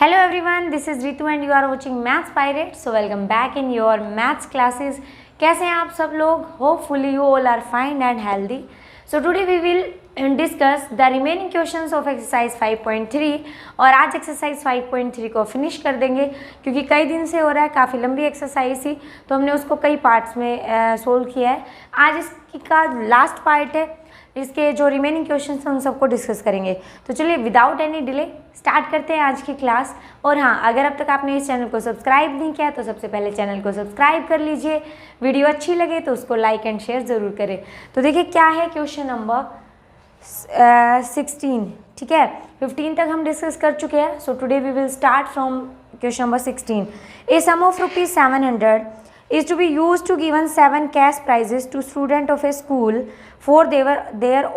Hello everyone, this is Ritu and you are watching Maths Pirate. So welcome back in your maths classes. कैसे हैं आप सब लोग? Hopefully you all are fine and healthy. So today we will discuss the remaining questions of exercise 5.3 और आज exercise 5.3 को finish कर देंगे क्योंकि कई दिन से हो रहा है, काफ़ी लंबी exercise थी तो हमने उसको कई parts में solve किया है। आज इसका last part है, इसके जो रिमेनिंग क्वेश्चन हैं उन सबको डिस्कस करेंगे। तो चलिए विदाउट एनी डिले स्टार्ट करते हैं आज की क्लास। और हाँ, अगर अब तक आपने इस चैनल को सब्सक्राइब नहीं किया तो सबसे पहले चैनल को सब्सक्राइब कर लीजिए। वीडियो अच्छी लगे तो उसको लाइक एंड शेयर ज़रूर करें। तो देखिए क्या है क्वेश्चन नंबर 16, ठीक है। 15 तक हम डिस्कस कर चुके हैं। So today we will start from question number 16। A sum of ₹700 is to be used to given 7 cash prizes to student of a school for their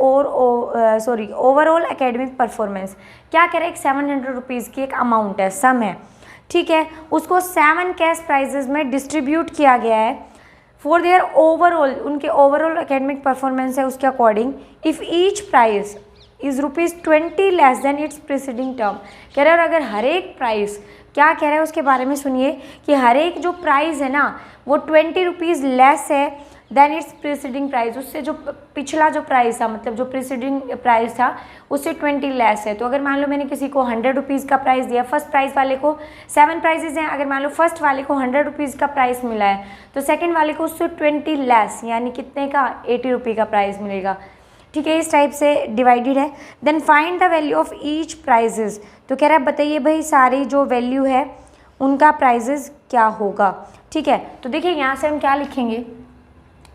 overall academic performance। क्या करें, 700 rupees की एक amount है, सम है, ठीक है। उसको 7 cash prices में डिस्ट्रीब्यूट किया गया है फॉर देयर ओवरऑल, उनके ओवरऑल एकेडमिक परफॉर्मेंस है उसके according. If each prize is ₹20 less than its preceding term. कह रहे हैं अगर हर एक प्राइस, क्या कह रहा है उसके बारे में सुनिए कि हर एक जो प्राइस है ना वो 20 रुपीज़ लेस है देन इट्स प्रीसीडिंग प्राइस, उससे जो पिछला जो प्राइस था, मतलब जो प्रीसीडिंग प्राइस था उससे 20 लेस है। तो अगर मान लो मैंने किसी को 100 रुपीज़ का प्राइस दिया, फर्स्ट प्राइस वाले को 7 प्राइजेज हैं, अगर मान लो फर्स्ट वाले को 100 रुपीज़ का प्राइस मिला है तो सेकेंड वाले को उससे 20 लेस यानी कितने का, 80 रुपये का प्राइस मिलेगा, ठीक है। इस टाइप से डिवाइडेड है। Then find the value of each prizes. तो कह रहा है बताइए भाई सारी जो वैल्यू है उनका प्राइजेज क्या होगा, ठीक है। तो देखिए यहाँ से हम क्या लिखेंगे,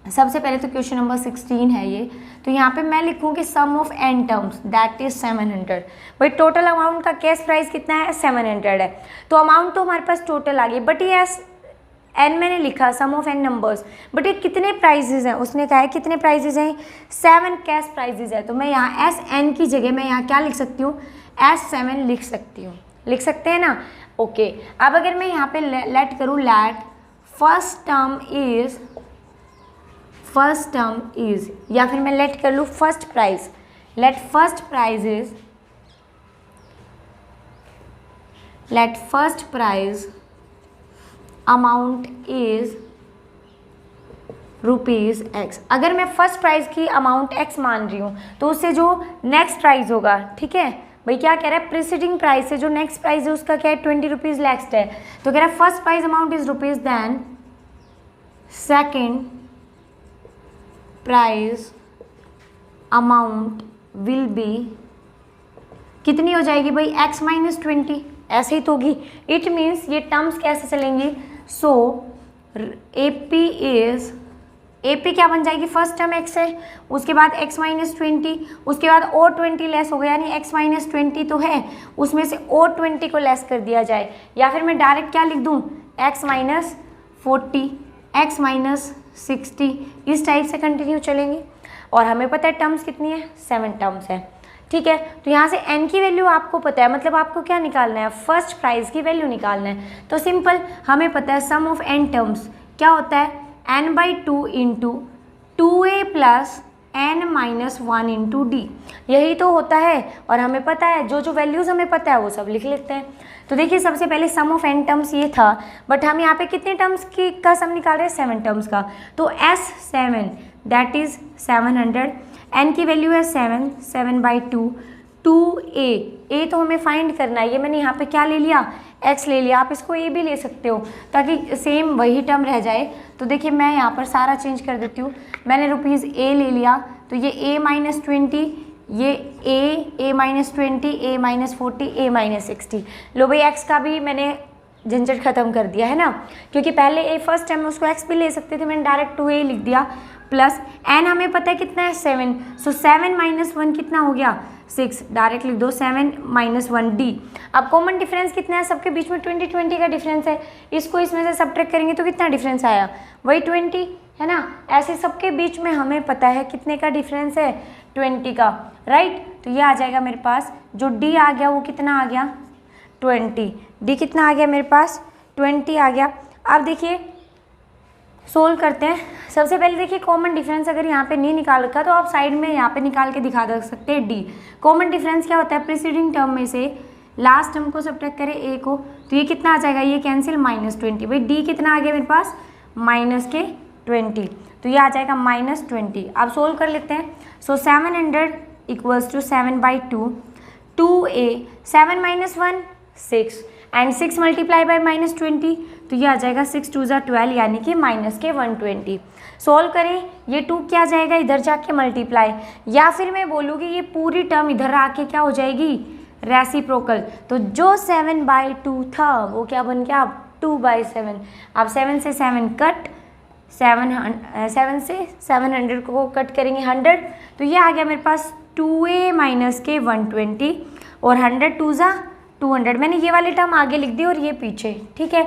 सबसे पहले तो क्वेश्चन नंबर 16 है ये, तो यहाँ पे मैं लिखूँगी sum of n terms that is 700। भाई टोटल अमाउंट का कैश प्राइस कितना है, 700 है। तो अमाउंट तो हमारे पास टोटल आ गई, बट ये n मैंने लिखा सम ऑफ n नंबर्स, बट ये कितने प्राइजेज हैं, उसने कहा है कितने प्राइजेज हैं, 7 कैश प्राइजेज है। तो मैं यहाँ SN की जगह मैं यहाँ क्या लिख सकती हूँ, S7 लिख सकती हूँ, लिख सकते हैं ना, ओके। अब अगर मैं यहाँ पे लेट करूँ, लेट फर्स्ट टर्म इज, या फिर मैं लेट कर लूँ first price, let first price amount is ₹X। अगर मैं फर्स्ट प्राइस की अमाउंट X मान रही हूँ तो उससे जो नेक्स्ट प्राइस होगा, ठीक है भाई, क्या कह रहा है प्रीसीडिंग प्राइस से जो नेक्स्ट प्राइस है उसका क्या है, 20 रुपीज़ लेस है। तो कह रहा है first price amount is ₹, then second price amount will be, कितनी हो जाएगी भाई, X - 20, ऐसे ही तो होगी। इट मीन्स ये टर्म्स कैसे चलेंगी, सो AP क्या बन जाएगी, फर्स्ट टर्म X है, उसके बाद X - 20, उसके बाद और 20 लेस हो गया, यानी X - 20 तो है, उसमें से और 20 को लेस कर दिया जाए, या फिर मैं डायरेक्ट क्या लिख दूँ, X - 40, X - 60, इस टाइप से कंटिन्यू चलेंगे। और हमें पता है टर्म्स कितनी है, 7 टर्म्स है, ठीक है। तो यहाँ से n की वैल्यू आपको पता है, मतलब आपको क्या निकालना है, फर्स्ट प्राइस की वैल्यू निकालना है। तो सिंपल हमें पता है सम ऑफ n टर्म्स क्या होता है, n/2 into 2a plus n - 1 into d, यही तो होता है। और हमें पता है जो जो वैल्यूज़ हमें पता है वो सब लिख लेते हैं। तो देखिए सबसे पहले सम ऑफ n टर्म्स ये था, बट हम यहाँ पे कितने टर्म्स का सम निकाल रहे हैं, 7 टर्म्स का। तो S7 दैट इज 700, n की वैल्यू है 7/2, 2a तो हमें फाइंड करना है, ये मैंने यहाँ पे क्या ले लिया, x ले लिया, आप इसको a भी ले सकते हो ताकि सेम वही टर्म रह जाए। तो देखिए मैं यहाँ पर सारा चेंज कर देती हूँ, मैंने ₹a ले लिया, तो ये a - 20, ये a - 20, a - 40, a - 60। लो भाई x का भी मैंने झंझट ख़त्म कर दिया है ना, क्योंकि पहले a फर्स्ट टाइम उसको x भी ले सकते थे, मैंने डायरेक्ट 2a लिख दिया, प्लस n हमें पता है कितना है, 7, सो 7 - 1 कितना हो गया, 6, डायरेक्ट लिख दो 7 - 1 d। अब कॉमन डिफरेंस कितना है, सबके बीच में 20 का डिफरेंस है, इसको इसमें से सब्ट्रैक्ट करेंगे तो कितना डिफरेंस आया, वही 20 है ना। ऐसे सबके बीच में हमें पता है कितने का डिफरेंस है, 20 का, राइट। तो ये आ जाएगा मेरे पास, जो d आ गया वो कितना आ गया, 20, d कितना आ गया मेरे पास, 20 आ गया। अब देखिए सोल्व करते हैं। सबसे पहले देखिए कॉमन डिफरेंस अगर यहाँ पे नहीं निकाल रखा तो आप साइड में यहाँ पे निकाल के दिखा सकते हैं डी। कॉमन डिफरेंस क्या होता है, प्रीसीडिंग टर्म में से लास्ट टर्म को सब्ट्रैक्ट करें ए को, तो ये कितना आ जाएगा, ये कैंसिल -20। भाई डी कितना आ गया मेरे पास -20, तो ये आ जाएगा -20। अब सोल्व कर लेते हैं। So 700 equals to 7/2, 2a, 7 - 1 6 and 6 multiply by -20, तो ये आ जाएगा 6 2 = 12 यानी कि -120। सोल्व करें, ये 2 क्या जाएगा इधर जाके मल्टीप्लाई, या फिर मैं बोलूँगी ये पूरी टर्म इधर आके क्या हो जाएगी, रेसिप्रोकल। तो जो 7/2 था वो क्या बन गया अब 2/7। अब 7 से 7 कट, 7 से 700 को कट करेंगे 100, तो ये आ गया मेरे पास 2a - 120 और 100 2 = 200। मैंने ये वाली टर्म आगे लिख दी और ये पीछे, ठीक है।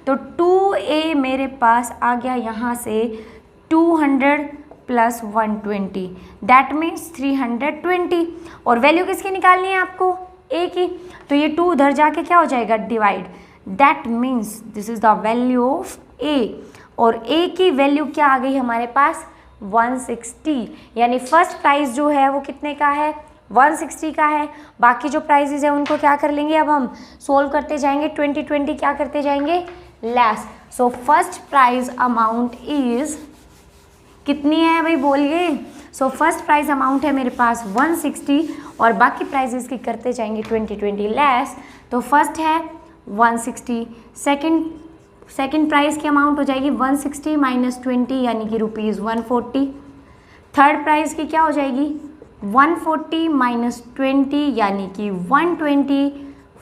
तो 2a मेरे पास आ गया यहाँ से 200 + 120, दैट मीन्स 320। और वैल्यू किसकी निकालनी है आपको, a की, तो ये 2 उधर जाके क्या हो जाएगा, divide, that means this is the value of a। और a की वैल्यू क्या आ गई हमारे पास 160, यानी फर्स्ट प्राइस जो है वो कितने का है, 160 का है। बाकी जो प्राइजेज है उनको क्या कर लेंगे, अब हम सोल्व करते जाएंगे, 20 क्या करते जाएंगे, less. So first price amount is कितनी है भाई, बोलिए। सो फर्स्ट प्राइस अमाउंट है मेरे पास 160 और बाकी प्राइजेस की करते जाएंगे 20 लेस। तो फर्स्ट है 160, सेकंड प्राइस की अमाउंट हो जाएगी 160 - 20 यानी कि ₹140। थर्ड प्राइस की क्या हो जाएगी 140 - 20 यानी कि 120।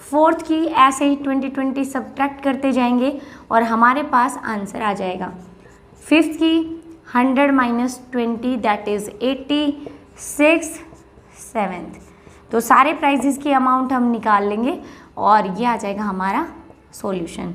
फोर्थ की ऐसे ही 20 सब्ट्रैक्ट करते जाएंगे और हमारे पास आंसर आ जाएगा। फिफ्थ की 100 - 20 दैट इज़ 80। सिक्स, सेवेंथ, तो सारे प्राइजेस की अमाउंट हम निकाल लेंगे और ये आ जाएगा हमारा सॉल्यूशन।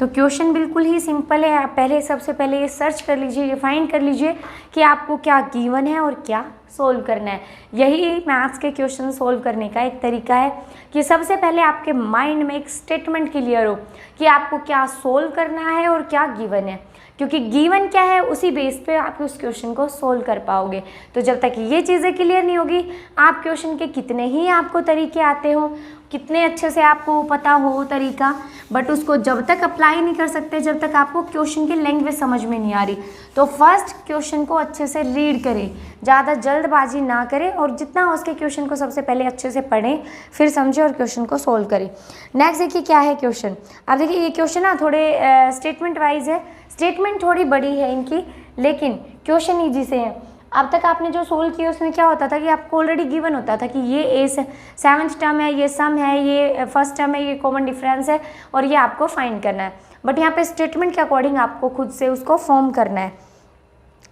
तो क्वेश्चन बिल्कुल ही सिंपल है। आप पहले सबसे पहले ये सर्च कर लीजिए, ये फाइंड कर लीजिए कि आपको क्या गिवन है और क्या सोल्व करना है। यही मैथ्स के क्वेश्चन सोल्व करने का एक तरीका है कि सबसे पहले आपके माइंड में एक स्टेटमेंट क्लियर हो कि आपको क्या सोल्व करना है और क्या गिवन है, क्योंकि गिवन क्या है उसी बेस पे आप उस क्वेश्चन को सोल्व कर पाओगे। तो जब तक ये चीज़ें क्लियर नहीं होगी, आप क्वेश्चन के कितने ही आपको तरीके आते हो, कितने अच्छे से आपको पता हो तरीका, बट उसको जब तक अप्लाई नहीं कर सकते जब तक आपको क्वेश्चन की लैंग्वेज समझ में नहीं आ रही। तो फर्स्ट क्वेश्चन को अच्छे से रीड करें, ज़्यादा जल्दबाजी ना करें और जितना हो उसके क्वेश्चन को सबसे पहले अच्छे से पढ़ें, फिर समझें और क्वेश्चन को सोल्व करें। नेक्स्ट देखिए क्या है क्वेश्चन। अब देखिए ये क्वेश्चन ना थोड़े स्टेटमेंट वाइज है, स्टेटमेंट थोड़ी बड़ी है इनकी, लेकिन क्वेश्चन ईजी से है। अब तक आपने जो सोल्व किया उसमें क्या होता था कि आपको ऑलरेडी गिवन होता था कि ये ए सेवन्थ टर्म है, ये सम है, ये फर्स्ट टर्म है, ये कॉमन डिफरेंस है और ये आपको फाइंड करना है। बट यहाँ पे स्टेटमेंट के अकॉर्डिंग आपको खुद से उसको फॉर्म करना है।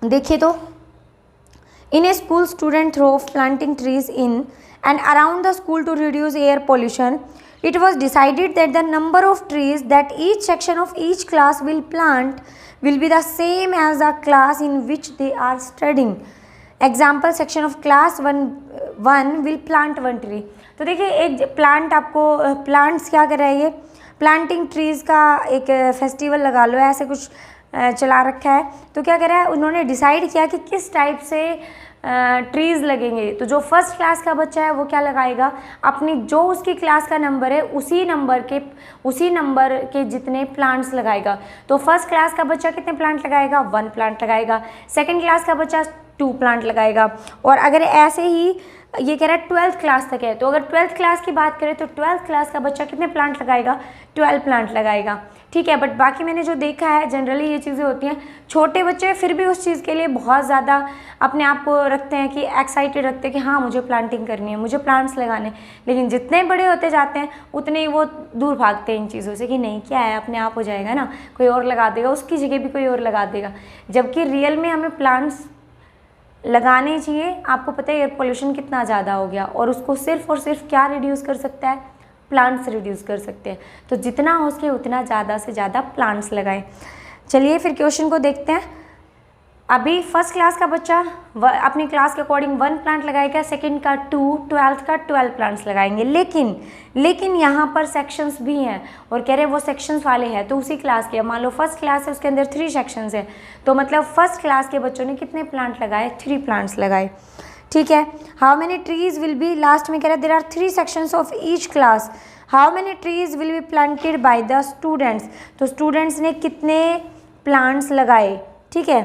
देखिए तो in a school student throw of planting trees in and around the school to reduce air pollution, it was decided that the number of trees that each section of each class will plant will be the same as the class in which they are studying. Example, section of class 1 will plant 1 tree. तो देखिए एक plant आपको plants क्या कर रहा है, ये planting trees का एक फेस्टिवल लगा लो, ऐसे कुछ चला रखा है। तो क्या कर रहा है, उन्होंने डिसाइड किया कि किस टाइप से ट्रीज़ लगेंगे। तो जो फर्स्ट क्लास का बच्चा है वो क्या लगाएगा, अपनी जो उसकी क्लास का नंबर है उसी नंबर के जितने प्लांट्स लगाएगा। तो फर्स्ट क्लास का बच्चा कितने प्लांट लगाएगा, 1 प्लांट लगाएगा। सेकंड क्लास का बच्चा 2 प्लांट लगाएगा। और अगर ऐसे ही ये कह रहा है 12th क्लास तक है, तो अगर 12th क्लास की बात करें तो 12th क्लास का बच्चा कितने प्लांट लगाएगा, 12 प्लांट लगाएगा। ठीक है, बट बाकी मैंने जो देखा है जनरली ये चीज़ें होती हैं, छोटे बच्चे फिर भी उस चीज़ के लिए बहुत ज़्यादा अपने आप को रखते हैं कि एक्साइटेड रखते हैं कि हाँ मुझे प्लांटिंग करनी है, मुझे प्लांट्स लगाने। लेकिन जितने बड़े होते जाते हैं उतने ही वो दूर भागते हैं इन चीज़ों से कि नहीं क्या है, अपने आप हो जाएगा ना, कोई और लगा देगा, उसकी जगह भी कोई और लगा देगा। जबकि रियल में हमें प्लांट्स लगाने चाहिए। आपको पता है एयर पोल्यूशन कितना ज़्यादा हो गया और उसको सिर्फ और सिर्फ क्या रिड्यूस कर सकता है, प्लांट्स रिड्यूस कर सकते हैं। तो जितना हो सके उतना ज़्यादा से ज़्यादा प्लांट्स लगाएं। चलिए फिर क्वेश्चन को देखते हैं। अभी फर्स्ट क्लास का बच्चा अपनी क्लास के अकॉर्डिंग 1 प्लांट लगाएगा, सेकंड का 2, 12th का 12 प्लांट्स लगाएंगे। लेकिन यहाँ पर सेक्शंस भी हैं और कह रहे हैं वो सेक्शंस वाले हैं तो उसी क्लास के, मान लो फर्स्ट क्लास है उसके अंदर 3 सेक्शंस है, तो मतलब फर्स्ट क्लास के बच्चों ने कितने प्लांट लगाए, 3 प्लांट्स लगाए। ठीक है। How many trees will be, last में कह रहा है there are 3 sections of each class, how many trees will be planted by the students, तो स्टूडेंट्स ने कितने प्लांट्स लगाए, ठीक है।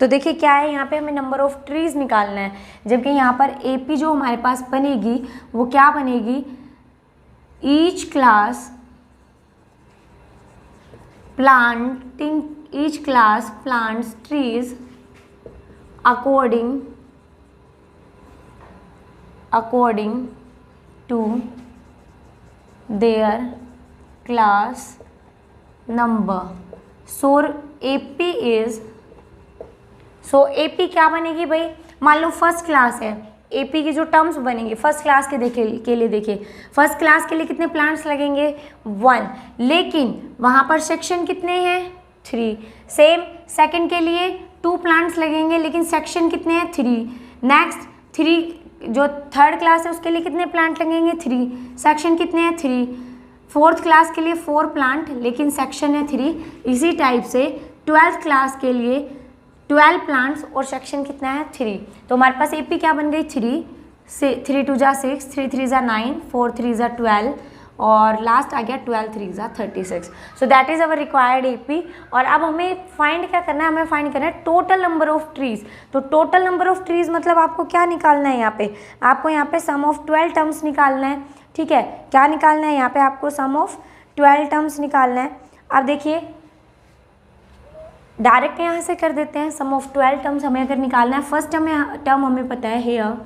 तो देखिए क्या है, यहाँ पे हमें नंबर ऑफ ट्रीज निकालना है, जबकि यहाँ पर एपी जो हमारे पास बनेगी वो क्या बनेगी, each class plants trees according to their class number. So AP क्या बनेगी भाई, मान लो फर्स्ट क्लास है, AP की जो टर्म्स बनेंगे फर्स्ट क्लास के लिए देखिए, फर्स्ट क्लास के लिए कितने प्लांट्स लगेंगे 1, लेकिन वहाँ पर सेक्शन कितने हैं 3। सेम सेकंड के लिए 2 प्लांट्स लगेंगे, लेकिन सेक्शन कितने हैं 3। नेक्स्ट 3 जो थर्ड क्लास है उसके लिए कितने प्लांट लगेंगे 3, सेक्शन कितने हैं 3। फोर्थ क्लास के लिए 4 प्लांट, लेकिन सेक्शन है 3। इसी टाइप से 12th क्लास के लिए 12 प्लांट्स और सेक्शन कितना है 3। तो हमारे पास एपी क्या बन गई 3 2 जा 6, 3 3 जा 9, 4 3 जा 12 और लास्ट आ गया 12 3 जा 36। So that is our required AP. और अब हमें फाइंड क्या करना है, हमें फाइंड करना है टोटल नंबर ऑफ ट्रीज। तो टोटल नंबर ऑफ ट्रीज मतलब आपको क्या निकालना है, यहाँ पे आपको यहाँ पे सम ऑफ 12 टर्म्स निकालना है, ठीक है। क्या निकालना है यहाँ पे आपको, सम ऑफ 12 टर्म्स निकालना है। अब देखिए डायरेक्ट यहाँ से कर देते हैं, सम ऑफ 12 टर्म्स हमें अगर निकालना है, फर्स्ट टर्म हमें पता है हेयर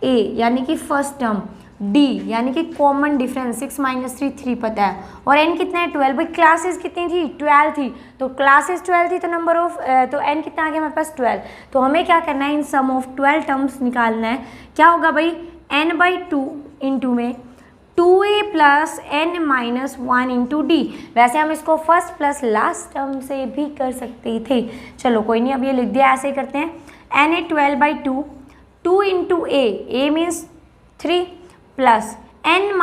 ए यानी कि फर्स्ट टर्म, डी यानी कि कॉमन डिफरेंस 6 - 3 3 पता है, और एन कितना है 12। भाई क्लासेस कितनी थी 12 थी, तो क्लासेस 12 थी तो नंबर ऑफ तो एन कितना आ गया हमारे पास 12। तो हमें क्या करना है, इन सम ऑफ 12 टर्म्स निकालना है। क्या होगा भाई, n/2 इंटू में 2a + n - 1 इंटू डी। वैसे हम इसको फर्स्ट प्लस लास्ट टर्म से भी कर सकते थे, चलो कोई नहीं, अब ये लिख दिया, ऐसे ही करते हैं। na 12/2 2 इंटू ए मीन्स 3 प्लस n -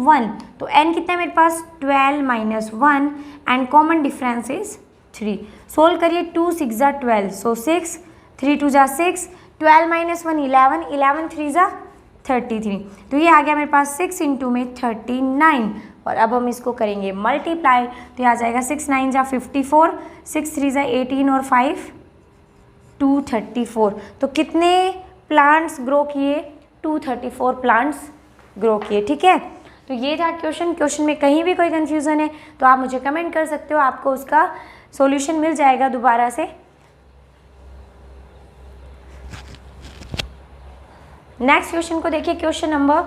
1, तो n कितना है मेरे पास 12 - 1 and common difference is 3। Solve करिए, 2 6 जा 12, सो 6 3 2 जा 6, 12 - 1 11, 11 3 जा 33, तो ये आ गया मेरे पास 6 इंटू में 39। और अब हम इसको करेंगे मल्टीप्लाई, तो ये आ जाएगा 6 9 जा 54, 6 3 जा 18 और 5 234। तो कितने प्लांट्स ग्रो किए, 234 प्लांट्स ग्रो किए, ठीक है। तो ये था क्वेश्चन में कहीं भी कोई कन्फ्यूज़न है तो आप मुझे कमेंट कर सकते हो, आपको उसका सॉल्यूशन मिल जाएगा दोबारा से। नेक्स्ट क्वेश्चन को देखिए, क्वेश्चन नंबर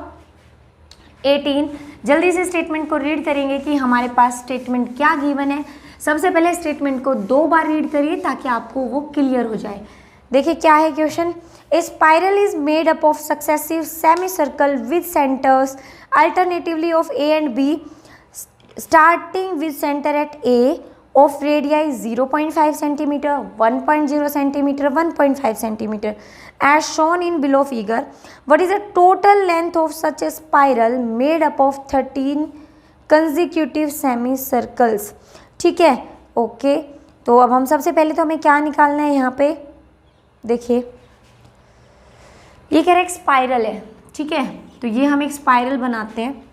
18। जल्दी से स्टेटमेंट को रीड करेंगे कि हमारे पास स्टेटमेंट क्या गिवन है। सबसे पहले स्टेटमेंट को 2 बार रीड करिए ताकि आपको वो क्लियर हो जाए। देखिए क्या है question, A spiral is made up of successive semi circle with centres alternatively of A and B starting with centre at A of radii 0.5 cm, 1.0 cm, 1.5 cm as shown in below figure. What is the total length of such a spiral made up of 13 consecutive semicircles? ठीक है, okay. तो अब हम सबसे पहले तो हमें क्या निकालना है, यहाँ पे देखिए ये कह रहा है एक स्पाइरल है, ठीक है। तो ये हम एक स्पाइरल बनाते हैं,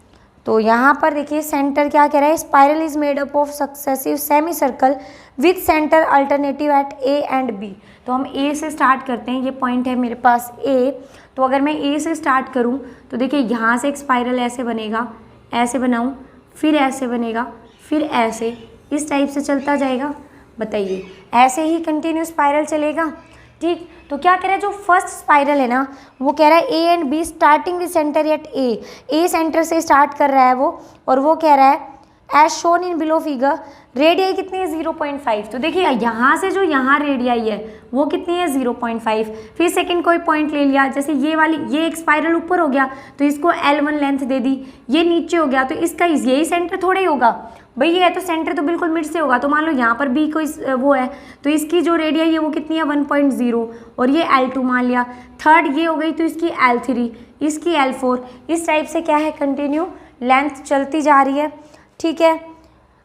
तो यहाँ पर देखिए सेंटर क्या कह रहा है, spiral is made up of successive semi circle with centre alternative at A and B. तो हम ए से स्टार्ट करते हैं, ये पॉइंट है मेरे पास ए। तो अगर मैं ए से स्टार्ट करूँ तो देखिए यहाँ से एक स्पाइरल ऐसे बनेगा, ऐसे बनाऊँ, फिर ऐसे बनेगा, फिर ऐसे, इस टाइप से चलता जाएगा। बताइए ऐसे ही कंटिन्यू स्पाइरल चलेगा, ठीक। तो क्या कह रहा है, जो फर्स्ट स्पाइरल है ना वो कह रहा है A and B starting with centre at A centre से स्टार्ट कर रहा है वो, और वो कह रहा है as shown in below figure radii कितनी है 0.5। तो देखिए यहाँ से जो यहाँ रेडियाई है वो कितनी है 0.5। फिर सेकंड कोई पॉइंट ले लिया, जैसे ये वाली, ये एक स्पाइरल ऊपर हो गया तो इसको L1 लेंथ दे दी, ये नीचे हो गया तो इसका यही सेंटर थोड़ा ही होगा भाई, ये है तो सेंटर तो बिल्कुल मिड से होगा। तो मान लो यहाँ पर भी कोई वो है तो इसकी जो रेडियाई है वो कितनी है 1.0, और ये L2 मान लिया। थर्ड ये हो गई तो इसकी L3, इसकी L4, इस टाइप से क्या है कंटिन्यू लेंथ चलती जा रही है, ठीक है।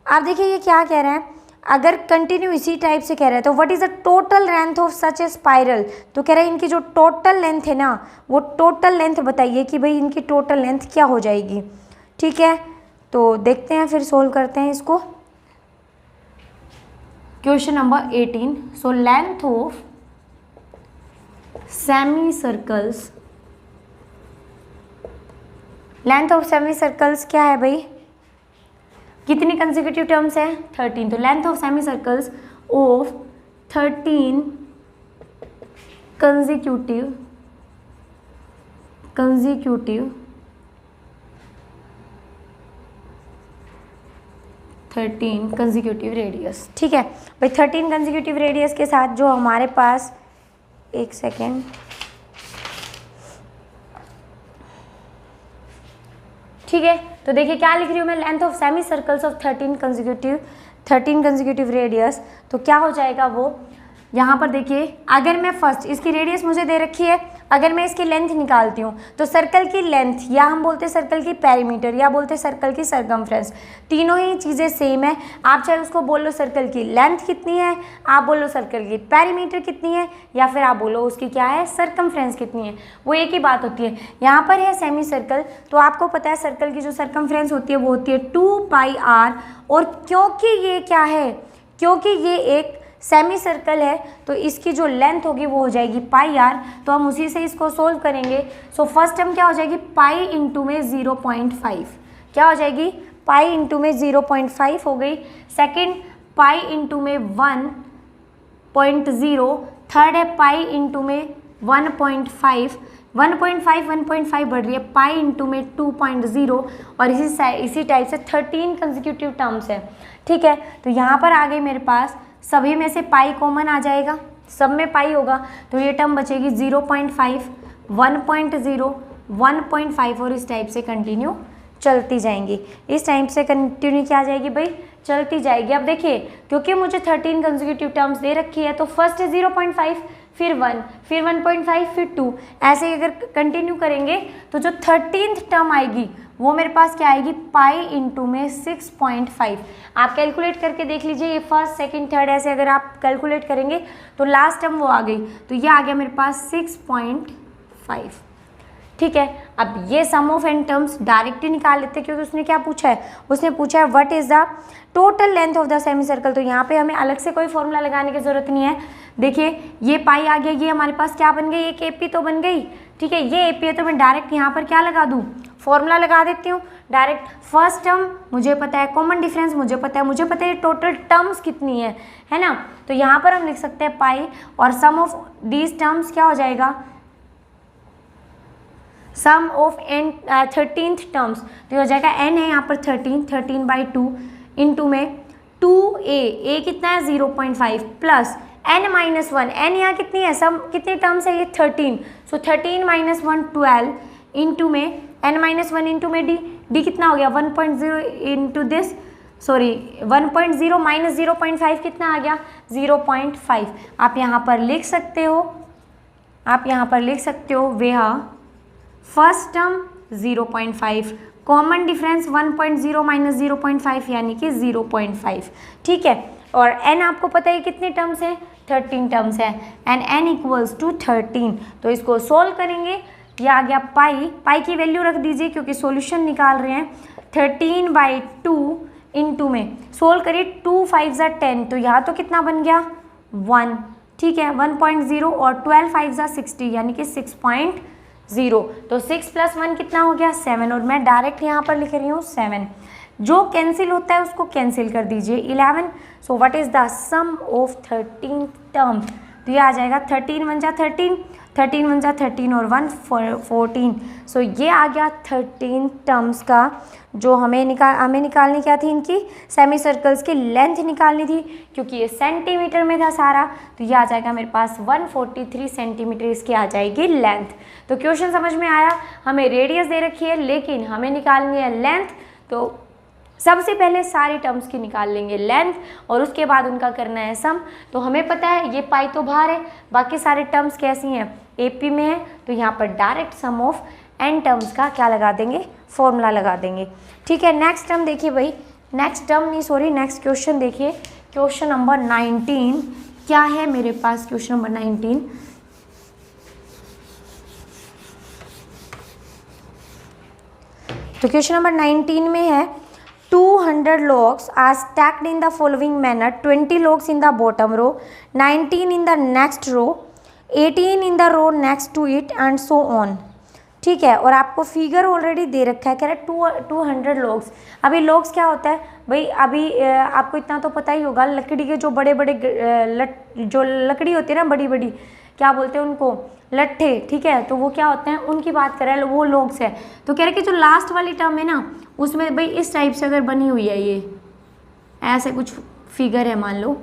आप देखिए ये क्या कह रहा है, अगर कंटिन्यू इसी टाइप से कह रहा है तो what is the total length of such A spiral, तो कह रहा है इनकी जो टोटल लेंथ है ना, वो टोटल लेंथ बताइए कि भाई इनकी टोटल लेंथ क्या हो जाएगी। ठीक है, तो देखते हैं फिर सोल्व करते हैं इसको। Question number 18, so length of semi circles, length of semi circles क्या है भाई, कितनी कंसेक्यूटिव टर्म्स है 13, तो length of semi circles of 13 consecutive 13 consecutive radius. ठीक है भाई, 13 कंसेक्यूटिव रेडियस के साथ जो हमारे पास, एक सेकेंड, ठीक है, तो देखिए क्या लिख रही हूँ मैं, length of semi circles of 13 consecutive radius, तो क्या हो जाएगा वो, यहाँ पर देखिए अगर मैं फर्स्ट इसकी रेडियस मुझे दे रखी है, अगर मैं इसकी लेंथ निकालती हूँ तो सर्कल की लेंथ, या हम बोलते हैं सर्कल की पेरीमीटर, या बोलते हैं सर्कल की सरकमफ्रेंस, तीनों ही चीज़ें सेम है। आप चाहे उसको बोल लो सर्कल की लेंथ कितनी है, आप बोलो सर्कल की पेरीमीटर कितनी है, या फिर आप बोलो उसकी क्या है सरकमफ्रेंस कितनी है, वो एक ही बात होती है। यहाँ पर है सेमी सर्कल, तो आपको पता है सर्कल की जो सरकमफ्रेंस होती है वो होती है 2πr, और क्योंकि ये क्या है, क्योंकि ये एक सेमी सर्कल है तो इसकी जो लेंथ होगी वो हो जाएगी πr, तो हम उसी से इसको सोल्व करेंगे। सो फर्स्ट टर्म क्या हो जाएगी, पाई इंटू में 0.5, क्या हो जाएगी, पाई इंटू में 0.5 हो गई। सेकंड पाई इंटू में 1.0, थर्ड है पाई इंटू में 1.5 बढ़ रही है, पाई इंटू में 2.0, और इसी टाइप से 13 कंसेक्यूटिव टर्म्स है। ठीक है, तो यहाँ पर आ गई मेरे पास, सभी में से पाई कॉमन आ जाएगा, सब में पाई होगा, तो ये टर्म बचेगी 0.5, 1.0, 1.5, और इस टाइप से कंटिन्यू चलती जाएंगी। इस टाइप से कंटिन्यू क्या आ जाएगी भाई, चलती जाएगी। अब देखिए क्योंकि मुझे 13 कंसेक्यूटिव टर्म्स दे रखी है, तो फर्स्ट है 0.5, फिर 1, फिर 1.5, फिर 2, ऐसे अगर कंटिन्यू करेंगे तो जो 13th टर्म आएगी वो मेरे पास क्या आएगी, पाई इंटू में 6.5। आप कैलकुलेट करके देख लीजिए, ये फर्स्ट सेकंड थर्ड ऐसे अगर आप कैलकुलेट करेंगे तो लास्ट टर्म वो आ गई, तो ये आ गया मेरे पास 6.5। ठीक है, अब ये सम ऑफ एन टर्म्स डायरेक्ट ही निकाल लेते हैं, क्योंकि उसने क्या पूछा है, उसने पूछा है what is the total length of the semi circle, तो यहाँ पे हमें अलग से कोई फॉर्मूला लगाने की जरूरत नहीं है। देखिए ये पाई आ गया, ये हमारे पास क्या बन गई, एक एपी तो बन गई। ठीक है, ये एपी है तो मैं डायरेक्ट यहाँ पर क्या लगा दूँ, फॉर्मूला लगा देती हूँ डायरेक्ट। फर्स्ट टर्म मुझे पता है, कॉमन डिफरेंस मुझे पता है टोटल टर्म्स कितनी है ना, तो यहाँ पर हम लिख सकते हैं पाई, और सम ऑफ दीज टर्म्स क्या हो जाएगा, सम ऑफ एन 13th टर्म्स, तो हो जाएगा n है यहाँ पर 13/2 इंटू में 2a कितना है 0.5 प्लस n-1, n यहाँ कितनी है, सम कितनी टर्म्स है ये 13, सो 13 - 1 12 इंटू में n-1 इंटू में d कितना हो गया 1.0 इंटू दिस, सॉरी 1.0 माइनस 0.5 कितना आ गया 0.5। आप यहाँ पर लिख सकते हो, वह first term 0.5, common difference 1.0 minus 0.5 यानी कि 0.5। ठीक है, और n आपको पता है कितने टर्म्स है, 13 टर्म्स है, एंड n इक्वल्स टू 13। तो इसको सोल्व करेंगे, ये आ गया पाई की वैल्यू रख दीजिए क्योंकि सॉल्यूशन निकाल रहे हैं। 13/2 इंटू में सोल्व करिए, 2 5 ज़ा 10, तो यहाँ तो कितना बन गया 1। ठीक है, 1.0 और 12 5 ज़ा 60 यानी कि 6.0, तो 6 + 1 कितना हो गया 7, और मैं डायरेक्ट यहाँ पर लिख रही हूँ 7। जो कैंसिल होता है उसको कैंसिल कर दीजिए 11। So what is the sum of 13 term, तो ये आ जाएगा 13 × 1 = 13, 13 × 1 = 13 और 1 14। सो ये आ गया 13 टर्म्स का, जो हमें निकालनी क्या थी, इनकी सेमी सर्कल्स की लेंथ निकालनी थी, क्योंकि ये सेंटीमीटर में था सारा, तो ये आ जाएगा मेरे पास 143 सेंटीमीटर इसकी आ जाएगी लेंथ। तो क्वेश्चन समझ में आया, हमें रेडियस दे रखी है लेकिन हमें निकालनी है लेंथ, तो सबसे पहले सारी टर्म्स की निकाल लेंगे लेंथ और उसके बाद उनका करना है सम। तो हमें पता है ये पाई तो बाहर है, बाकी सारे टर्म्स कैसी हैं एपी में है, तो यहाँ पर direct sum of n terms का क्या लगा देंगे, फॉर्मूला लगा देंगे। ठीक है, नेक्स्ट टर्म देखिए भाई, नेक्स्ट टर्म नहीं, सॉरी, नेक्स्ट क्वेश्चन देखिए, क्वेश्चन नंबर 19 क्या है मेरे पास। क्वेश्चन नंबर 19, तो क्वेश्चन नंबर 19 में है 200 logs are stacked in the following manner, 20 logs in the bottom row, 19 in the next row, 18 in the row next to it and so on। ठीक है, और आपको फिगर ऑलरेडी दे रखा है, कह रहा है 200 logs। अभी logs क्या होता है भाई, अभी आपको इतना तो पता ही होगा, लकड़ी के जो बड़े बड़े जो लकड़ी होती है ना, बड़ी बड़ी, क्या बोलते हैं उनको, लट्ठे। ठीक है, तो वो क्या होते हैं, उनकी बात कर रहे हैं, वो लोग्स है। तो कह रहे हैं कि जो लास्ट वाली टर्म है ना, उसमें भाई इस टाइप से अगर बनी हुई है, ये ऐसे कुछ फिगर है मान लो।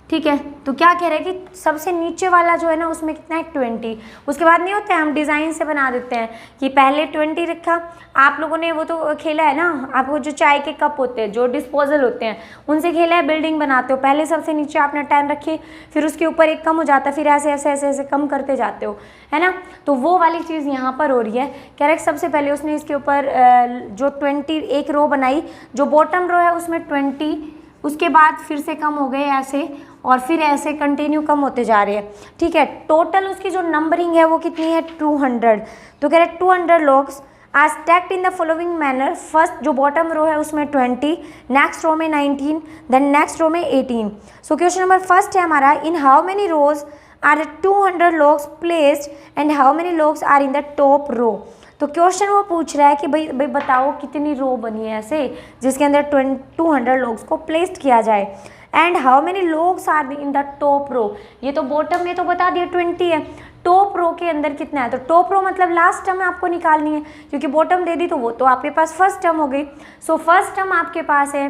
ठीक है, तो क्या कह रहे हैं कि सबसे नीचे वाला जो है ना, उसमें कितना है 20। उसके बाद नहीं होता है, हम डिज़ाइन से बना देते हैं कि पहले 20 रखा। आप लोगों ने वो तो खेला है ना, आपको जो चाय के कप होते हैं, जो डिस्पोजल होते हैं, उनसे खेला है, बिल्डिंग बनाते हो, पहले सबसे नीचे आपने 10 रखी, फिर उसके ऊपर एक कम हो जाता है, फिर ऐसे ऐसे ऐसे ऐसे कम करते जाते हो, है ना। तो वो वाली चीज़ यहाँ पर हो रही है। कह रहे सबसे पहले उसने इसके ऊपर जो 20 एक रो बनाई, जो बॉटम रो है उसमें 20, उसके बाद फिर से कम हो गए ऐसे, और फिर ऐसे कंटिन्यू कम होते जा रहे हैं। ठीक है, टोटल उसकी जो नंबरिंग है वो कितनी है 200। तो कह रहे 200 logs are stacked in the following manner, first जो बॉटम रो है उसमें 20, नेक्स्ट रो में 19, देन नेक्स्ट रो में 18। सो क्वेश्चन नंबर फर्स्ट है हमारा, in how many rows are 200 logs placed and how many logs are in the top row. तो question वो पूछ रहा है कि भाई बताओ कितनी रो बनी है ऐसे जिसके अंदर 200 logs को प्लेस्ड किया जाए, and how many logs are in the top row. ये तो बॉटम में तो बता दिया 20 है, टॉप रो के अंदर कितना है, तो टॉप रो मतलब लास्ट टर्म आपको निकालनी है, क्योंकि बॉटम दे दी तो वो तो आपके पास फर्स्ट टर्म हो गई। सो फर्स्ट टर्म आपके पास है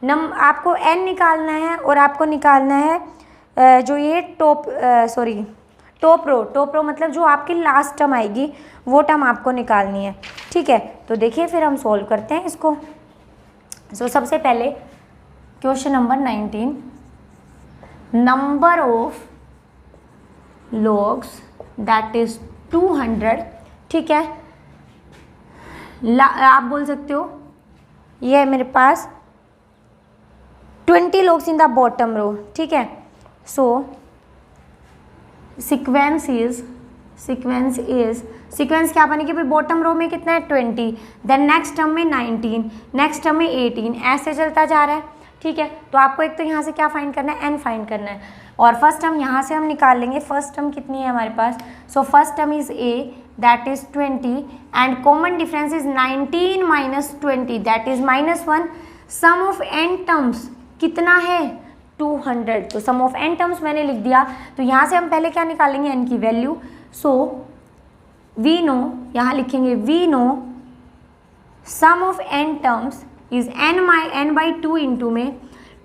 आपको n निकालना है, और आपको निकालना है जो ये टॉप रो मतलब जो आपकी लास्ट टर्म आएगी वो टर्म आपको निकालनी है। ठीक है, तो देखिए फिर हम सॉल्व करते हैं इसको। सो सबसे पहले question number 19, number of logs that is 200। ठीक है, आप बोल सकते हो ये है मेरे पास 20 logs in the bottom row. ठीक है, सो सीक्वेंस क्या बनेगी भाई, बॉटम रो में कितना है 20, देन नेक्स्ट टर्म में 19, नेक्स्ट टर्म में 18, ऐसे चलता जा रहा है। ठीक है, तो आपको एक तो यहाँ से क्या फाइंड करना है, n फाइंड करना है, और फर्स्ट टर्म यहाँ से हम निकाल लेंगे। फर्स्ट टर्म कितनी है हमारे पास, so first term is a that is 20 and common difference is 19 minus 20 that is -1। Sum of n terms कितना है 200, तो सम ऑफ n टर्म्स मैंने लिख दिया। तो यहाँ से हम पहले क्या निकालेंगे, n की वैल्यू। सो वी नो, यहाँ लिखेंगे we know sum of n terms is n by 2 into में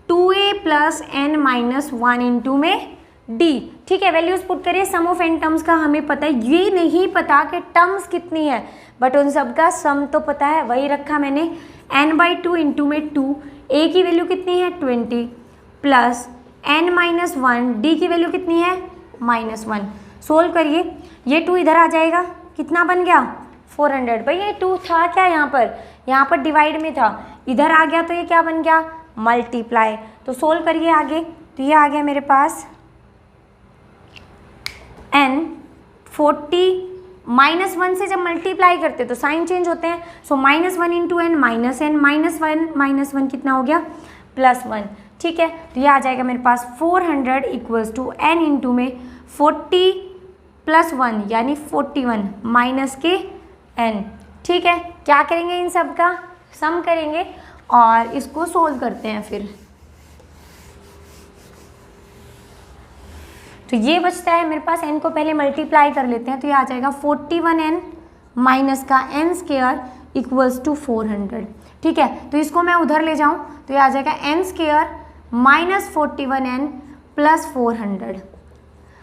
2a plus n minus 1 into में d। ठीक है, वैल्यूज पुट करिए। सम ऑफ n टर्म्स का हमें पता है, ये नहीं पता कि टर्म्स कितनी है, बट उन सब का सम तो पता है, वही रखा मैंने। n बाई 2 इंटू में 2, a की वैल्यू कितनी है 20 प्लस n माइनस 1, d की वैल्यू कितनी है -1। सोल्व करिए, ये 2 इधर आ जाएगा, कितना बन गया 400। भाई ये 2 था क्या यहाँ पर डिवाइड में था, इधर आ गया तो ये क्या बन गया मल्टीप्लाई। तो सोल्व करिए आगे, तो ये आ गया मेरे पास n 40 -1 से जब मल्टीप्लाई करते तो साइन चेंज होते हैं। सो -1 into n minus n minus one कितना हो गया +1। ठीक है, तो ये आ जाएगा मेरे पास 400 इक्वल्स टू n इंटू में 40 + 1 यानी 41 माइनस के n। ठीक है, क्या करेंगे, इन सब का सम करेंगे और इसको सोल्व करते हैं फिर। तो ये बचता है मेरे पास, n को पहले मल्टीप्लाई कर लेते हैं, तो ये आ जाएगा 41n माइनस का n स्क्वायर इक्वल्स टू 400। ठीक है, तो इसको मैं उधर ले जाऊं तो ये आ जाएगा n square minus 41n plus 400।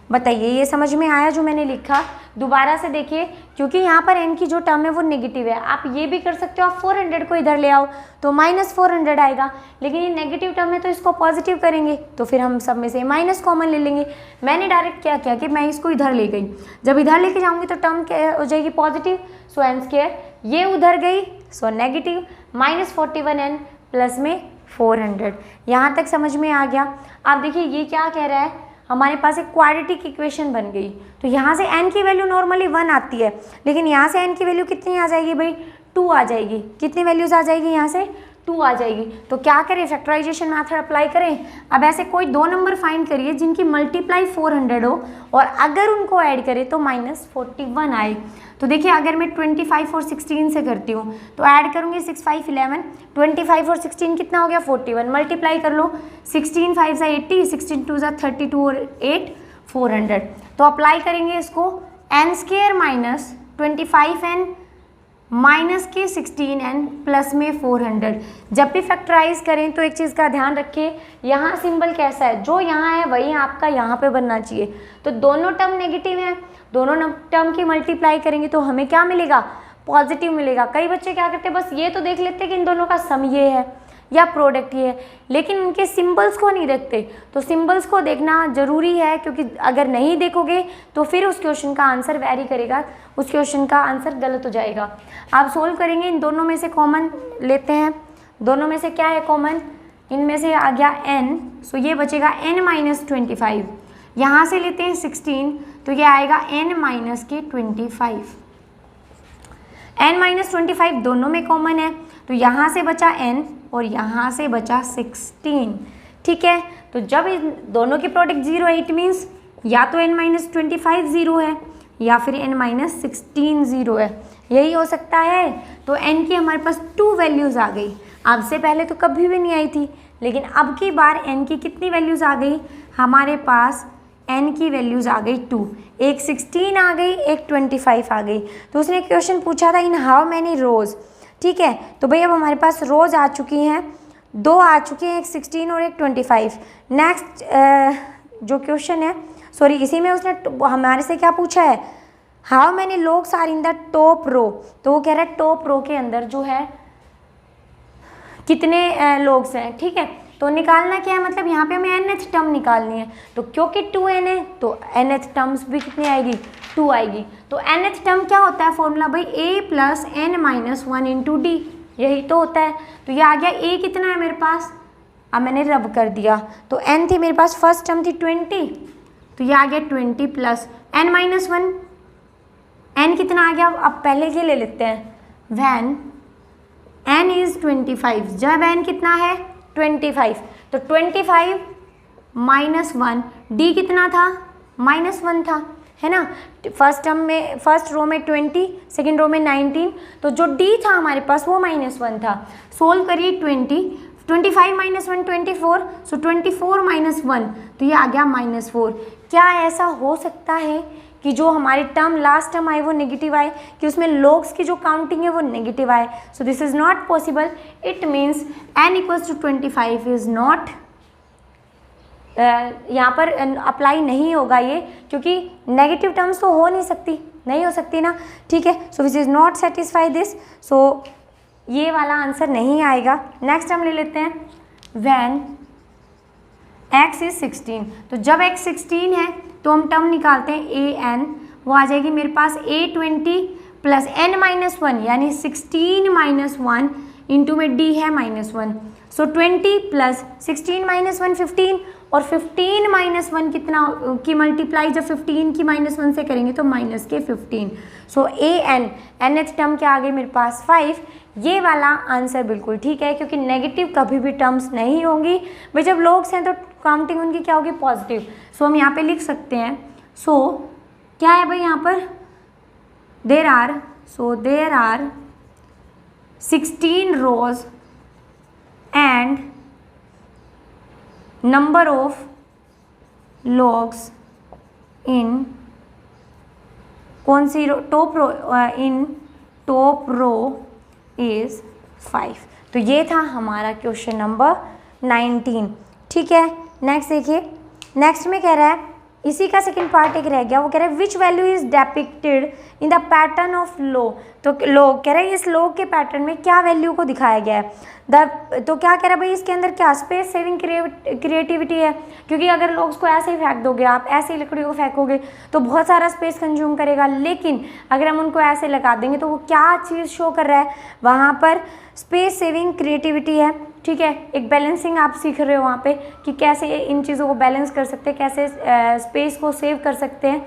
बताइए ये समझ में आया जो मैंने लिखा। दोबारा से देखिए, क्योंकि यहाँ पर n की जो टर्म है वो नेगेटिव है, आप ये भी कर सकते हो, आप 400 को इधर ले आओ तो -400 आएगा, लेकिन ये नेगेटिव टर्म है तो इसको पॉजिटिव करेंगे, तो फिर हम सब में से माइनस कॉमन ले लेंगे। मैंने डायरेक्ट क्या किया कि मैं इसको इधर ले गई, जब इधर लेके जाऊँगी तो टर्म क्या हो जाएगी पॉजिटिव, सो n स्क्वायर, ये उधर गई सो नेगेटिव, -41n प्लस में 400। यहाँ तक समझ में आ गया। अब देखिए ये क्या कह रहा है, हमारे पास एक क्वाड्रेटिक इक्वेशन बन गई। तो यहाँ से n की वैल्यू नॉर्मली 1 आती है, लेकिन यहाँ से n की वैल्यू कितनी आ जाएगी भाई, 2 आ जाएगी। कितनी वैल्यूज आ जाएगी यहाँ से, 2 आ जाएगी। तो क्या करें, फैक्टराइजेशन मेथड अप्लाई करें। अब ऐसे कोई 2 नंबर फाइंड करिए जिनकी मल्टीप्लाई 400 हो और अगर उनको ऐड करें तो -41 आए। तो देखिए अगर मैं 25 और 16 से करती हूँ तो ऐड करूँगी 6 5 11, 25 और 16 कितना हो गया 41, मल्टीप्लाई कर लो 16 5 सा 80, 16 2 सा 32 और 8 400। तो अप्लाई करेंगे इसको, n² - 25n माइनस के 16n प्लस में 400। जब भी फैक्टराइज करें तो एक चीज़ का ध्यान रखें, यहाँ सिंबल कैसा है, जो यहाँ है वही आपका यहाँ पे बनना चाहिए। तो दोनों टर्म नेगेटिव हैं, दोनों टर्म की मल्टीप्लाई करेंगे तो हमें क्या मिलेगा, पॉजिटिव मिलेगा। कई बच्चे क्या करते हैं, बस ये तो देख लेते हैं कि इन दोनों का सम ये है या प्रोडक्ट ये है, लेकिन इनके सिंबल्स को नहीं देखते। तो सिंबल्स को देखना ज़रूरी है, क्योंकि अगर नहीं देखोगे तो फिर उस क्वेश्चन का आंसर वेरी करेगा, उस क्वेश्चन का आंसर गलत हो जाएगा। आप सोल्व करेंगे, इन दोनों में से कॉमन लेते हैं। दोनों में से क्या है कॉमन, इनमें से आ गया n, सो ये बचेगा n - 25। यहाँ से लेते हैं 16, तो ये आएगा n - के 25। n - 25 दोनों में कॉमन है, तो यहाँ से बचा n और यहाँ से बचा 16। ठीक है, तो जब इन दोनों की प्रोडक्ट 0 है, इट मीन्स या तो n - 25 0 है या फिर n - 16 0 है, यही हो सकता है। तो n की हमारे पास 2 वैल्यूज़ आ गई। अब से पहले तो कभी भी नहीं आई थी, लेकिन अब की बार n की कितनी वैल्यूज़ आ गई, हमारे पास n की वैल्यूज़ आ गई 2, एक 16 आ गई, एक 25 आ गई। तो उसने क्वेश्चन पूछा था इन हाउ मैनी रोज़। ठीक है, तो भाई अब हमारे पास रोज़ आ चुकी हैं, 2 आ चुके हैं, एक 16 और एक 25। नेक्स्ट जो क्वेश्चन है, सॉरी इसी में उसने हमारे से क्या पूछा है, how many logs are in the top row. तो वो कह रहा है टॉप रो के अंदर जो है कितने लोग्स हैं। ठीक है, तो निकालना क्या है, मतलब यहाँ पे हमें nth टर्म निकालनी है। तो क्योंकि 2n है तो nth टर्म्स भी कितनी आएगी, 2 आएगी। तो nth टर्म क्या होता है फॉर्मूला भाई, a + n - 1 × d, यही तो होता है। तो ये आ गया a कितना है मेरे पास, अब मैंने रब कर दिया, तो n थी मेरे पास, फर्स्ट टर्म थी 20, तो ये आ गया 20 + n - 1, n कितना आ गया, अब पहले ये ले लेते हैं, व्हेन n = 25, जब n कितना है 25, तो 25 - 1, d कितना था -1 था, है ना। फर्स्ट टर्म में, फर्स्ट रो में 20, सेकेंड रो में 19, तो जो d था हमारे पास वो -1 था। सोल्व करिए 25 - 1 24, सो 24 - 1, तो ये आ गया -4। क्या ऐसा हो सकता है कि जो हमारी टर्म लास्ट टर्म आई वो नेगेटिव आए, कि उसमें लोग्स की जो काउंटिंग है वो नेगेटिव आए। So this is not possible. It means n = 25 is not, यहाँ पर अप्लाई नहीं होगा ये, क्योंकि नेगेटिव टर्म्स तो हो नहीं सकती, नहीं हो सकती ना। ठीक है, so which is not satisfy this, so ये वाला आंसर नहीं आएगा। नेक्स्ट हम ले लेते हैं, व्हेन x = 16, तो जब x 16 है तो हम टर्म निकालते हैं an, वो आ जाएगी मेरे पास a20 + n - 1, यानी 16 - 1 इंटू में d है -1, सो 20 + 16 - 1 15, और 15 - 1 कितना की मल्टीप्लाई जब 15 की -1 से करेंगे तो -15, सो an nth टर्म क्या आ गई मेरे पास 5। ये वाला आंसर बिल्कुल ठीक है, क्योंकि नेगेटिव कभी भी टर्म्स नहीं होंगी भाई, जब लोग्स हैं तो काउंटिंग उनकी क्या होगी, पॉजिटिव। सो हम यहाँ पे लिख सकते हैं, सो क्या है भाई यहाँ पर, there are 16 rows and number of logs in कौन सी top row, in top row is 5। तो ये था हमारा क्वेश्चन नंबर 19। ठीक है, नेक्स्ट देखिए, नेक्स्ट में कह रहा है, इसी का सेकंड पार्ट एक रह गया, वो कह रहा है which value is डेपिक्टेड in the pattern of low. तो लोग कह रहा है इस लोग के पैटर्न में क्या वैल्यू को दिखाया गया है। तो क्या कह रहा है भाई, इसके अंदर क्या स्पेस सेविंग क्रिएटिविटी है, क्योंकि अगर लोग को ऐसे ही फेंक दोगे, आप ऐसे ही लकड़ियों को फेंकोगे तो बहुत सारा स्पेस कंज्यूम करेगा, लेकिन अगर हम उनको ऐसे लगा देंगे तो वो क्या चीज़ शो कर रहा है, वहाँ पर स्पेस सेविंग क्रिएटिविटी है। ठीक है, एक बैलेंसिंग आप सीख रहे हो वहाँ पे कि कैसे इन चीज़ों को बैलेंस कर सकते हैं, कैसे स्पेस को सेव कर सकते हैं।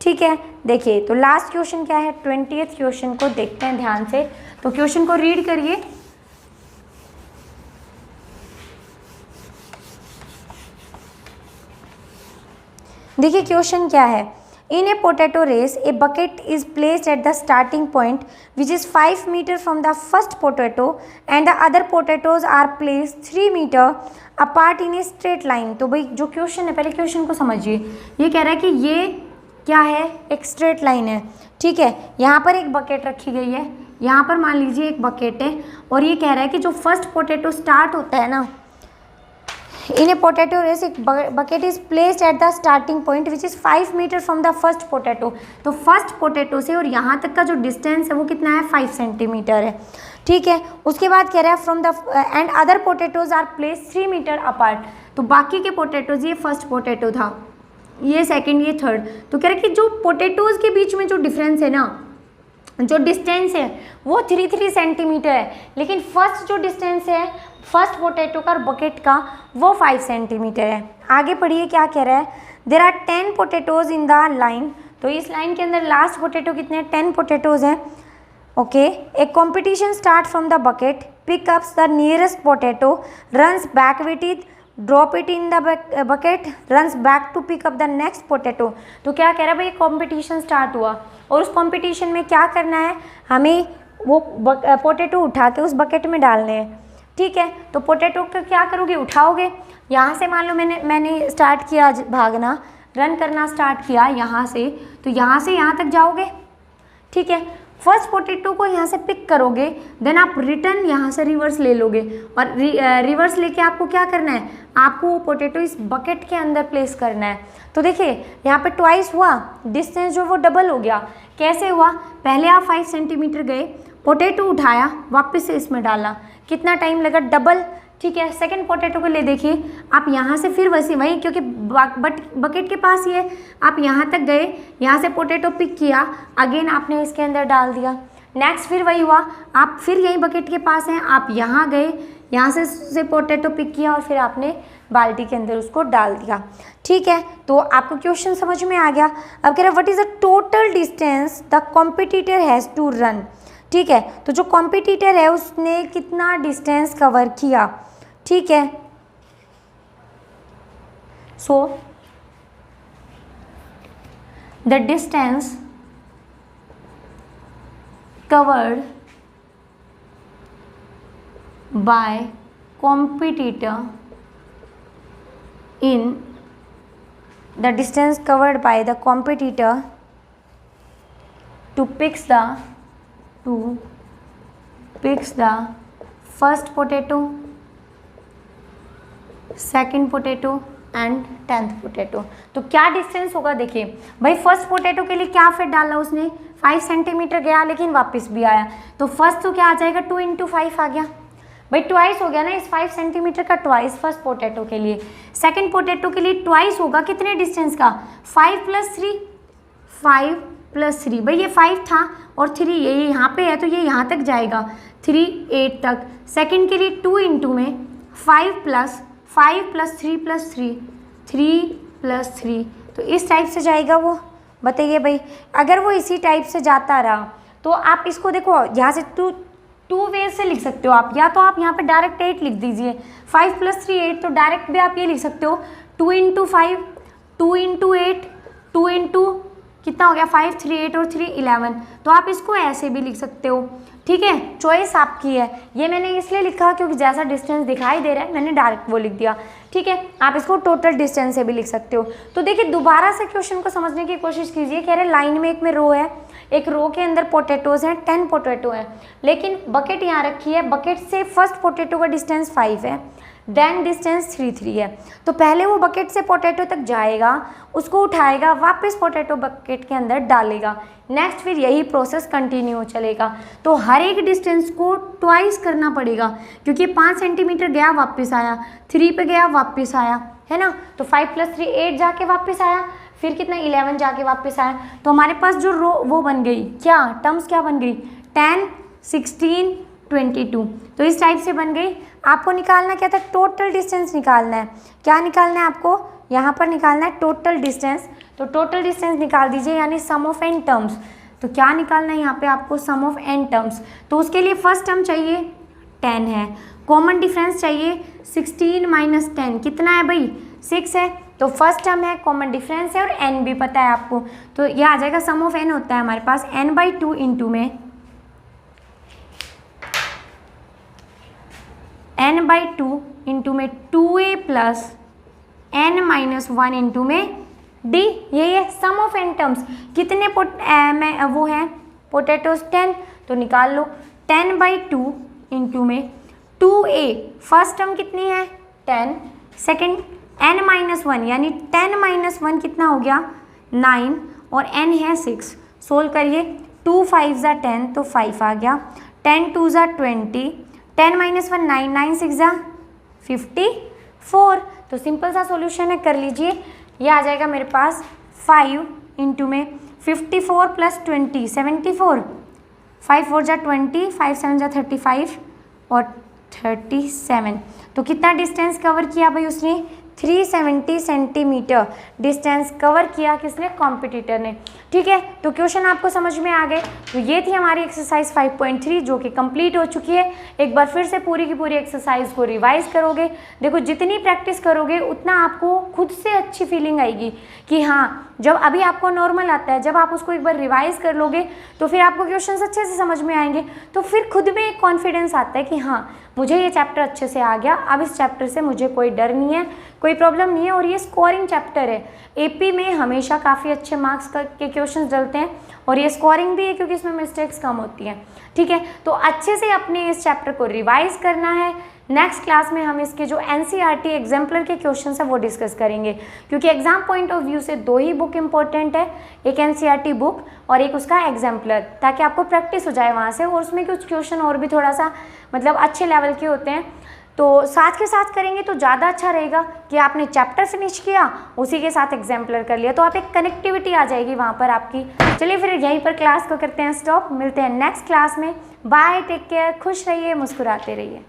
ठीक है, देखिए तो लास्ट क्वेश्चन क्या है, 20th क्वेश्चन को देखते हैं ध्यान से। तो क्वेश्चन को रीड करिए। देखिए क्वेश्चन क्या है, in a potato race a bucket is placed at the starting point which is 5 metre from the first potato and the other potatoes are placed 3 metre apart in a straight line. तो भाई जो question है, पहले question को समझिए। ये कह रहा है कि ये क्या है, एक स्ट्रेट लाइन है। ठीक है, यहाँ पर एक बकेट रखी गई है, यहाँ पर मान लीजिए एक बकेट है, और ये कह रहा है कि जो फर्स्ट पोटैटो स्टार्ट होता है ना, इन ए पोटैटो रेस एक bucket is placed at the starting point which is 5 metre from the first potato. तो फर्स्ट पोटैटो से और यहाँ तक का जो डिस्टेंस है वो कितना है, 5 सेंटीमीटर है। ठीक है, उसके बाद कह रहा है from the end other potatoes are placed 3 metre apart. तो बाकी के पोटैटोज, ये फर्स्ट पोटैटो था, ये सेकेंड, ये थर्ड। तो कह रहा है कि जो पोटैटोज के बीच में जो डिफरेंस है ना, जो डिस्टेंस है वो 3 सेंटीमीटर है, लेकिन फर्स्ट जो डिस्टेंस है फर्स्ट पोटैटो का और बकेट का वो 5 सेंटीमीटर है। आगे पढ़िए क्या कह रहा है, there are 10 potatoes in the line. तो इस लाइन के अंदर लास्ट पोटैटो कितने हैं, 10 पोटैटोज हैं। Okay, a competition start from the bucket, pickups the nearest potato, runs back with it, drop it in the bucket, runs back to pick up the next potato. तो क्या कह रहा है भाई, competition start हुआ और उस कॉम्पिटिशन में क्या करना है, हमें वो पोटैटो उठा के उस बकेट में डालने हैं। ठीक है, तो पोटैटो का क्या करोगे, उठाओगे। यहाँ से मान लो मैंने स्टार्ट किया भागना, रन करना स्टार्ट किया यहाँ से, तो यहाँ से यहाँ तक जाओगे। ठीक है, फर्स्ट पोटैटो को यहाँ से पिक करोगे, देन आप रिटर्न यहाँ से रिवर्स ले लोगे, और रिवर्स लेके आपको क्या करना है, आपको वो पोटैटो इस बकेट के अंदर प्लेस करना है। तो देखिए यहाँ पे ट्वाइस हुआ, डिस्टेंस जो वो डबल हो गया। कैसे हुआ, पहले आप 5 सेंटीमीटर गए, पोटैटो उठाया, वापस से इसमें डाला, कितना टाइम लगा, डबल। ठीक है, सेकंड पोटैटो को ले देखिए, आप यहाँ से फिर वही क्योंकि बकेट के पास ही है, आप यहाँ तक गए, यहाँ से पोटैटो पिक किया, अगेन आपने इसके अंदर डाल दिया। नेक्स्ट फिर वही हुआ, आप फिर यही बकेट के पास हैं, आप यहाँ गए, यहाँ से पोटैटो पिक किया और फिर आपने बाल्टी के अंदर उसको डाल दिया। ठीक है, तो आपको क्वेश्चन समझ में आ गया। अब कह रहा है what is the total distance the competitor has to run. ठीक है, तो जो कॉम्पिटिटर है उसने कितना डिस्टेंस कवर किया। ठीक है, so the distance covered by competitor in the distance covered by the competitor to picks the first potato, second potato and 10th potato. तो क्या डिस्टेंस होगा, देखिए भाई फर्स्ट पोटैटो के लिए क्या फिर डाला उसने, 5 सेंटीमीटर गया लेकिन वापस भी आया, तो फर्स्ट तो क्या आ जाएगा, 2 × 5 आ गया भाई, ट्वाइस हो गया ना इस 5 सेंटीमीटर का, ट्वाइस फर्स्ट पोटैटो के लिए। सेकंड पोटैटो के लिए ट्वाइस होगा, कितने डिस्टेंस का, 5 + 3, 5 + 3 भाई, ये 5 था और 3 ये यहाँ पे है तो ये यहाँ तक जाएगा, 3 8 तक। सेकंड के लिए 2 × में 5 + 3 + 3 3 + 3, तो इस टाइप से जाएगा वो। बताइए भाई, अगर वो इसी टाइप से जाता रहा तो आप इसको देखो, यहाँ से टू वे से लिख सकते हो आप, या तो आप यहाँ पे डायरेक्ट 8 लिख दीजिए, 5 + 3 8, तो डायरेक्ट भी आप ये लिख सकते हो 2 × 5 2 × 8 2 × कितना हो गया, 5 3 8 और 3 11, तो आप इसको ऐसे भी लिख सकते हो। ठीक है, चॉइस आपकी है। ये मैंने इसलिए लिखा क्योंकि जैसा डिस्टेंस दिखाई दे रहा है मैंने डायरेक्ट वो लिख दिया। ठीक है, आप इसको टोटल डिस्टेंस से भी लिख सकते हो। तो देखिए दोबारा से क्वेश्चन को समझने की कोशिश कीजिए। कह रहे लाइन में एक में रो है, एक रो के अंदर पोटैटोज हैं, 10 पोटैटो हैं, लेकिन बकेट यहाँ रखी है, बकेट से फर्स्ट पोटैटो का डिस्टेंस 5 है, देन डिस्टेंस 3 3 है। तो पहले वो बकेट से पोटैटो तक जाएगा, उसको उठाएगा, वापस पोटैटो बकेट के अंदर डालेगा, नेक्स्ट फिर यही प्रोसेस कंटिन्यू चलेगा। तो हर एक डिस्टेंस को ट्वाइस करना पड़ेगा, क्योंकि 5 सेंटीमीटर गया वापस आया, 3 पे गया वापस आया, है ना, तो 5 + 3 8 जाके वापस आया, फिर कितना 11 जाके वापस आया। तो हमारे पास जो रो वो बन गई, क्या टर्म्स क्या बन गई, 10 16 22। तो इस टाइप से बन गई। आपको निकालना क्या था, टोटल डिस्टेंस निकालना है। क्या निकालना है आपको, यहाँ पर निकालना है टोटल डिस्टेंस। तो टोटल डिस्टेंस निकाल दीजिए, यानी सम ऑफ एन टर्म्स। तो क्या निकालना है यहाँ पे आपको, सम ऑफ एन टर्म्स। तो उसके लिए फर्स्ट टर्म चाहिए 10 है, कॉमन डिफरेंस चाहिए 16 माइनस 10, कितना है भाई 6 है। तो फर्स्ट टर्म है, कॉमन डिफरेंस है और n भी पता है आपको। तो यह आ जाएगा सम ऑफ n होता है हमारे पास n/2 इंटू में n/2 इंटू में 2a प्लस n-1 इंटू में d। यही है सम ऑफ n टर्म्स। कितने वो हैं पोटैटोज 10, तो निकाल लो 10/2 इंटू में 2a। फर्स्ट टर्म कितनी है 10, सेकेंड n-1 यानी 10-1 कितना हो गया 9 और n है 6। सोल्व करिए, 2 5 ज़ा 10 तो 5 आ गया, 10 2 ज़ा 20, 10-1 9, 9 6 ज़ा 54। तो सिंपल सा सॉल्यूशन है, कर लीजिए। ये आ जाएगा मेरे पास 5 इंटू में 54 प्लस 20 74, 5 4 ज़ा 20, 5 7 ज़ा 35 और 37। तो कितना डिस्टेंस कवर किया भाई उसने, 370 सेंटीमीटर डिस्टेंस कवर किया, किसने, कॉम्पिटिटर ने। ठीक है, तो क्वेश्चन आपको समझ में आ गए। तो ये थी हमारी एक्सरसाइज 5.3 जो कि कंप्लीट हो चुकी है। एक बार फिर से पूरी की पूरी एक्सरसाइज को रिवाइज करोगे। देखो जितनी प्रैक्टिस करोगे उतना आपको खुद से अच्छी फीलिंग आएगी कि हाँ, जब अभी आपको नॉर्मल आता है, जब आप उसको एक बार रिवाइज कर लोगे तो फिर आपको क्वेश्चंस अच्छे से समझ में आएंगे। तो फिर खुद में एक कॉन्फिडेंस आता है कि हाँ, मुझे ये चैप्टर अच्छे से आ गया, अब इस चैप्टर से मुझे कोई डर नहीं है, कोई प्रॉब्लम नहीं है। और ये स्कोरिंग चैप्टर है, एपी में हमेशा काफ़ी अच्छे मार्क्स के क्वेश्चंस डलते हैं और ये स्कोरिंग भी है क्योंकि इसमें मिस्टेक्स कम होती हैं। ठीक है, तो अच्छे से अपने इस चैप्टर को रिवाइज करना है। नेक्स्ट क्लास में हम इसके जो एनसीईआरटी एग्जाम्पलर के क्वेश्चंस है वो डिस्कस करेंगे, क्योंकि एग्जाम पॉइंट ऑफ व्यू से 2 ही बुक इंपॉर्टेंट है, एक एनसीईआरटी बुक और एक उसका एग्जाम्पलर, ताकि आपको प्रैक्टिस हो जाए वहाँ से। और उसमें कुछ क्वेश्चन और भी थोड़ा सा मतलब अच्छे लेवल के होते हैं, तो साथ के साथ करेंगे तो ज़्यादा अच्छा रहेगा कि आपने चैप्टर फिनिश किया, उसी के साथ एग्जाम्पलर कर लिया, तो आप एक कनेक्टिविटी आ जाएगी वहाँ पर आपकी। चलिए फिर यहीं पर क्लास को करते हैं स्टॉप, मिलते हैं नेक्स्ट क्लास में। बाय, टेक केयर, खुश रहिए, मुस्कुराते रहिए।